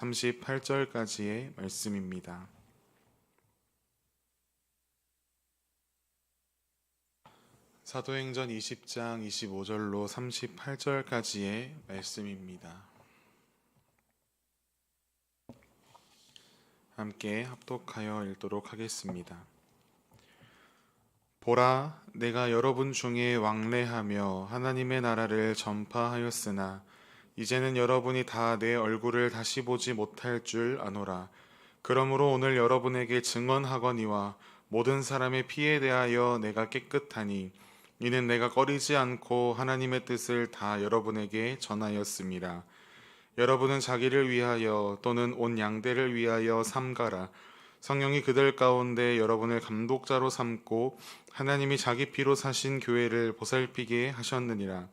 38절까지의 말씀입니다. 사도행전 20장 25절로 38절까지의 말씀입니다. 함께 합독하여 읽도록 하겠습니다. 보라, 내가 여러분 중에 왕래하며 하나님의 나라를 전파하였으나 이제는 여러분이 다 내 얼굴을 다시 보지 못할 줄 아노라. 그러므로 오늘 여러분에게 증언하거니와 모든 사람의 피에 대하여 내가 깨끗하니 이는 내가 꺼리지 않고 하나님의 뜻을 다 여러분에게 전하였습니다. 여러분은 자기를 위하여 또는 온 양떼를 위하여 삼가라. 성령이 그들 가운데 여러분을 감독자로 삼고 하나님이 자기 피로 사신 교회를 보살피게 하셨느니라.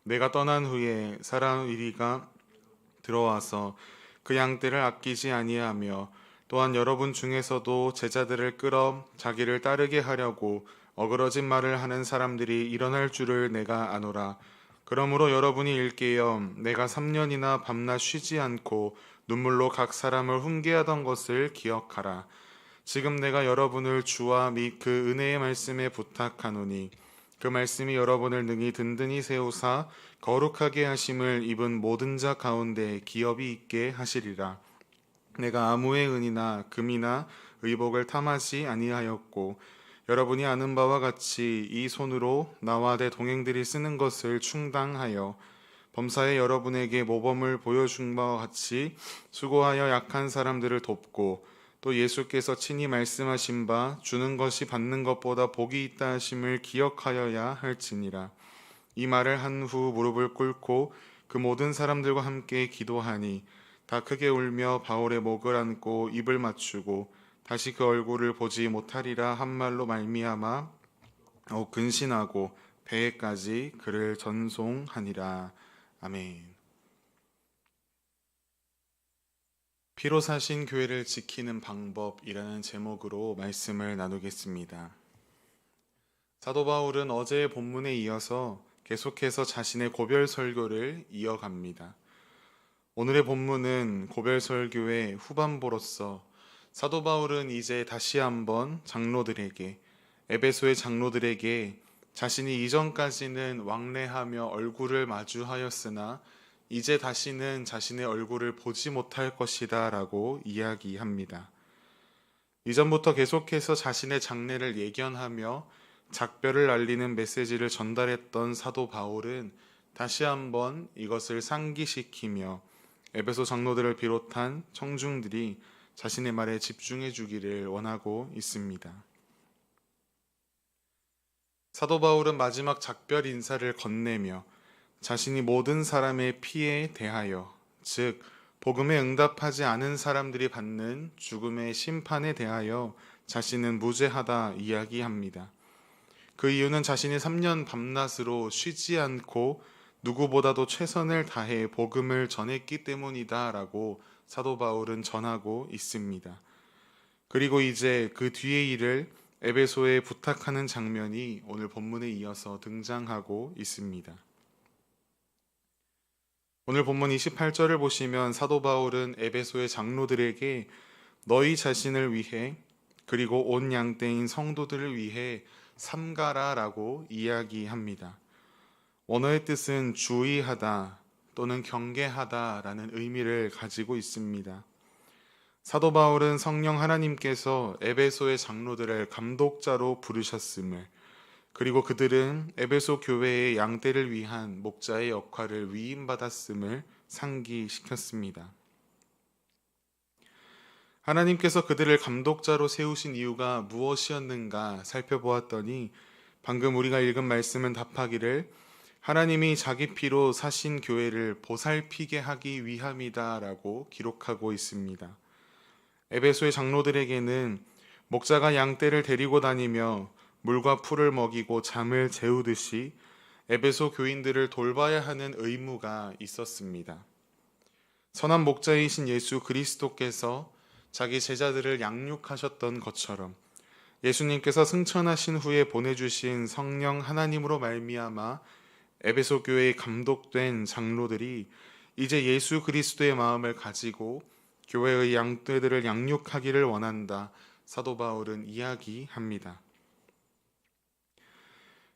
내가 떠난 후에 사람이리가 들어와서 그 양떼를 아끼지 아니하며 또한 여러분 중에서도 제자들을 끌어 자기를 따르게 하려고 어그러진 말을 하는 사람들이 일어날 줄을 내가 아노라. 그러므로 여러분이 일깨어 내가 3년이나 밤낮 쉬지 않고 눈물로 각 사람을 훈계하던 것을 기억하라. 지금 내가 여러분을 주와 및 그 은혜의 말씀에 부탁하노니 그 말씀이 여러분을 능히 든든히 세우사 거룩하게 하심을 입은 모든 자 가운데 기업이 있게 하시리라. 내가 아무의 은이나 금이나 의복을 탐하지 아니하였고 여러분이 아는 바와 같이 이 손으로 나와 내 동행들이 쓰는 것을 충당하여 범사에 여러분에게 모범을 보여준 바와 같이 수고하여 약한 사람들을 돕고 또 예수께서 친히 말씀하신 바 주는 것이 받는 것보다 복이 있다 하심을 기억하여야 할지니라. 이 말을 한 후 무릎을 꿇고 그 모든 사람들과 함께 기도하니 다 크게 울며 바울의 목을 안고 입을 맞추고 다시 그 얼굴을 보지 못하리라 한 말로 말미암아 근신하고 배에까지 그를 전송하니라. 아멘. 피로 사신 교회를 지키는 방법이라는 제목으로 말씀을 나누겠습니다. 사도 바울은 어제의 본문에 이어서 계속해서 자신의 고별 설교를 이어갑니다. 오늘의 본문은 고별 설교의 후반부로서 사도 바울은 이제 다시 한번 장로들에게, 에베소의 장로들에게 자신이 이전까지는 왕래하며 얼굴을 마주하였으나 이제 다시는 자신의 얼굴을 보지 못할 것이다 라고 이야기합니다. 이전부터 계속해서 자신의 장래를 예견하며 작별을 알리는 메시지를 전달했던 사도 바울은 다시 한번 이것을 상기시키며 에베소 장로들을 비롯한 청중들이 자신의 말에 집중해 주기를 원하고 있습니다. 사도 바울은 마지막 작별 인사를 건네며 자신이 모든 사람의 피에 대하여, 즉 복음에 응답하지 않은 사람들이 받는 죽음의 심판에 대하여 자신은 무죄하다 이야기합니다. 그 이유는 자신이 3년 밤낮으로 쉬지 않고 누구보다도 최선을 다해 복음을 전했기 때문이다 라고 사도 바울은 전하고 있습니다. 그리고 이제 그 뒤의 일을 에베소에 부탁하는 장면이 오늘 본문에 이어서 등장하고 있습니다. 오늘 본문 28절을 보시면 사도 바울은 에베소의 장로들에게 너희 자신을 위해 그리고 온 양떼인 성도들을 위해 삼가라 라고 이야기합니다. 원어의 뜻은 주의하다 또는 경계하다 라는 의미를 가지고 있습니다. 사도 바울은 성령 하나님께서 에베소의 장로들을 감독자로 부르셨음을, 그리고 그들은 에베소 교회의 양떼를 위한 목자의 역할을 위임받았음을 상기시켰습니다. 하나님께서 그들을 감독자로 세우신 이유가 무엇이었는가 살펴보았더니 방금 우리가 읽은 말씀은 답하기를 하나님이 자기 피로 사신 교회를 보살피게 하기 위함이다 라고 기록하고 있습니다. 에베소의 장로들에게는 목자가 양떼를 데리고 다니며 물과 풀을 먹이고 잠을 재우듯이 에베소 교인들을 돌봐야 하는 의무가 있었습니다. 선한 목자이신 예수 그리스도께서 자기 제자들을 양육하셨던 것처럼 예수님께서 승천하신 후에 보내주신 성령 하나님으로 말미암아 에베소 교회에 감독된 장로들이 이제 예수 그리스도의 마음을 가지고 교회의 양떼들을 양육하기를 원한다. 사도 바울은 이야기합니다.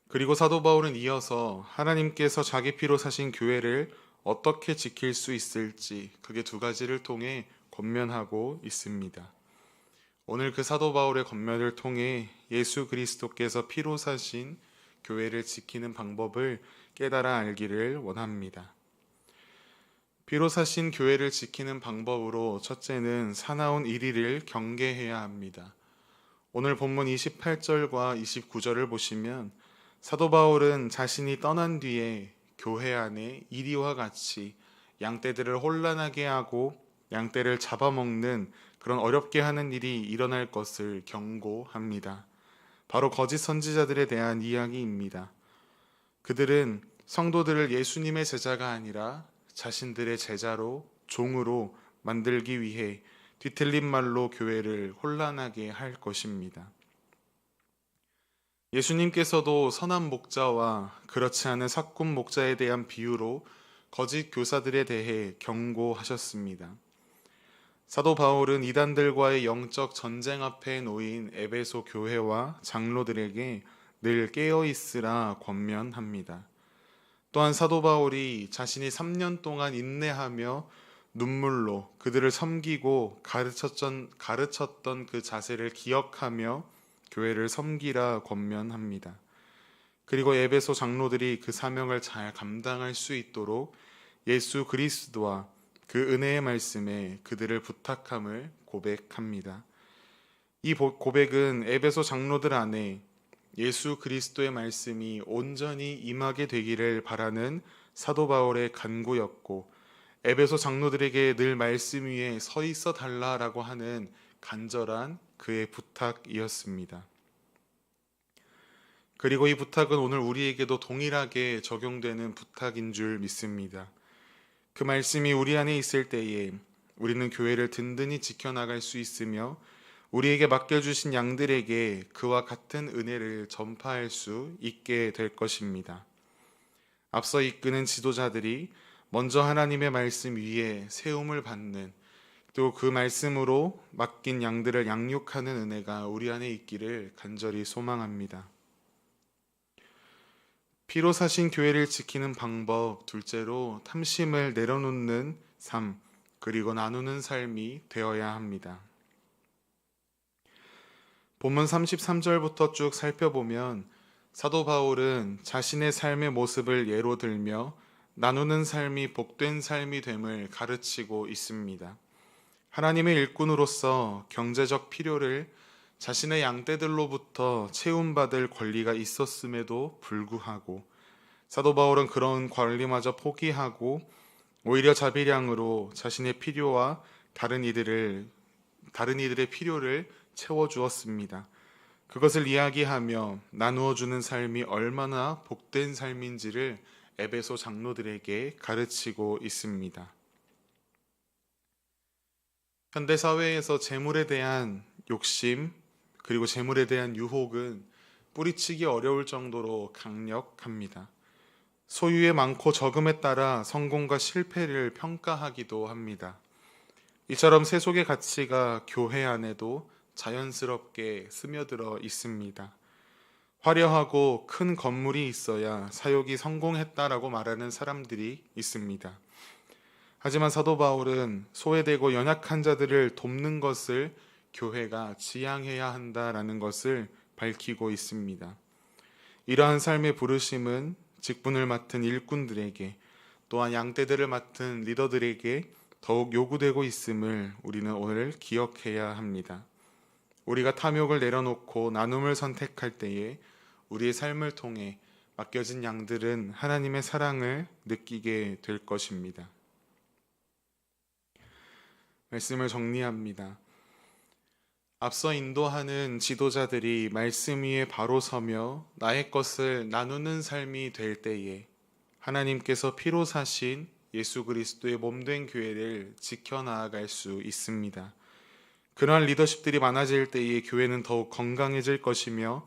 그리고 사도 바울은 이어서 하나님께서 자기 피로 사신 교회를 어떻게 지킬 수 있을지 크게 두 가지를 통해 권면하고 있습니다. 오늘 그 사도 바울의 권면을 통해 예수 그리스도께서 피로 사신 교회를 지키는 방법을 깨달아 알기를 원합니다. 피로 사신 교회를 지키는 방법으로 첫째는 사나운 이리를 경계해야 합니다. 오늘 본문 28절과 29절을 보시면 사도 바울은 자신이 떠난 뒤에 교회 안에 이리와 같이 양떼들을 혼란하게 하고 양떼를 잡아먹는 그런 어렵게 하는 일이 일어날 것을 경고합니다. 바로 거짓 선지자들에 대한 이야기입니다. 그들은 성도들을 예수님의 제자가 아니라 자신들의 제자로 종으로 만들기 위해 뒤틀린 말로 교회를 혼란하게 할 것입니다. 예수님께서도 선한 목자와 그렇지 않은 삭군 목자에 대한 비유로 거짓 교사들에 대해 경고하셨습니다. 사도 바울은 이단들과의 영적 전쟁 앞에 놓인 에베소 교회와 장로들에게 늘 깨어 있으라 권면합니다. 또한 사도 바울이 자신이 3년 동안 인내하며 눈물로 그들을 섬기고 가르쳤던 그 자세를 기억하며 교회를 섬기라 권면합니다. 그리고 에베소 장로들이 그 사명을 잘 감당할 수 있도록 예수 그리스도와 그 은혜의 말씀에 그들을 부탁함을 고백합니다. 이 고백은 에베소 장로들 안에 예수 그리스도의 말씀이 온전히 임하게 되기를 바라는 사도 바울의 간구였고, 에베소 장로들에게 늘 말씀 위에 서 있어 달라라고 하는 간절한 그의 부탁이었습니다. 그리고 이 부탁은 오늘 우리에게도 동일하게 적용되는 부탁인 줄 믿습니다. 그 말씀이 우리 안에 있을 때에 우리는 교회를 든든히 지켜나갈 수 있으며 우리에게 맡겨주신 양들에게 그와 같은 은혜를 전파할 수 있게 될 것입니다. 앞서 이끄는 지도자들이 먼저 하나님의 말씀 위에 세움을 받는, 또 그 말씀으로 맡긴 양들을 양육하는 은혜가 우리 안에 있기를 간절히 소망합니다. 피로 사신 교회를 지키는 방법, 둘째로 탐심을 내려놓는 삶, 그리고 나누는 삶이 되어야 합니다. 본문 33절부터 쭉 살펴보면 사도 바울은 자신의 삶의 모습을 예로 들며 나누는 삶이 복된 삶이 됨을 가르치고 있습니다. 하나님의 일꾼으로서 경제적 필요를 자신의 양떼들로부터 채움받을 권리가 있었음에도 불구하고 사도 바울은 그런 권리마저 포기하고 오히려 자비량으로 자신의 필요와 다른 이들의 필요를 채워주었습니다. 그것을 이야기하며 나누어주는 삶이 얼마나 복된 삶인지를 에베소 장로들에게 가르치고 있습니다. 현대사회에서 재물에 대한 욕심, 그리고 재물에 대한 유혹은 뿌리치기 어려울 정도로 강력합니다. 소유의 많고 적음에 따라 성공과 실패를 평가하기도 합니다. 이처럼 세속의 가치가 교회 안에도 자연스럽게 스며들어 있습니다. 화려하고 큰 건물이 있어야 사역이 성공했다라고 말하는 사람들이 있습니다. 하지만 사도 바울은 소외되고 연약한 자들을 돕는 것을 교회가 지향해야 한다라는 것을 밝히고 있습니다. 이러한 삶의 부르심은 직분을 맡은 일꾼들에게, 또한 양떼들을 맡은 리더들에게 더욱 요구되고 있음을 우리는 오늘 기억해야 합니다. 우리가 탐욕을 내려놓고 나눔을 선택할 때에 우리의 삶을 통해 맡겨진 양들은 하나님의 사랑을 느끼게 될 것입니다. 말씀을 정리합니다. 앞서 인도하는 지도자들이 말씀 위에 바로 서며 나의 것을 나누는 삶이 될 때에 하나님께서 피로 사신 예수 그리스도의 몸된 교회를 지켜나갈 수 있습니다. 그러한 리더십들이 많아질 때에 교회는 더욱 건강해질 것이며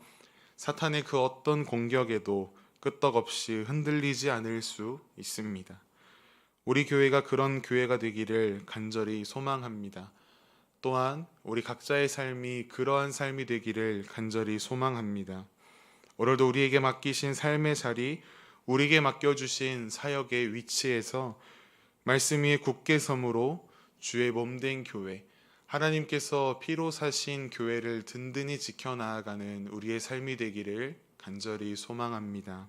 사탄의 그 어떤 공격에도 끄떡없이 흔들리지 않을 수 있습니다. 우리 교회가 그런 교회가 되기를 간절히 소망합니다. 또한 우리 각자의 삶이 그러한 삶이 되기를 간절히 소망합니다. 오늘도 우리에게 맡기신 삶의 자리, 우리에게 맡겨주신 사역의 위치에서 말씀 위에 굳게 섬으로 주의 몸된 교회, 하나님께서 피로 사신 교회를 든든히 지켜나가는 우리의 삶이 되기를 간절히 소망합니다.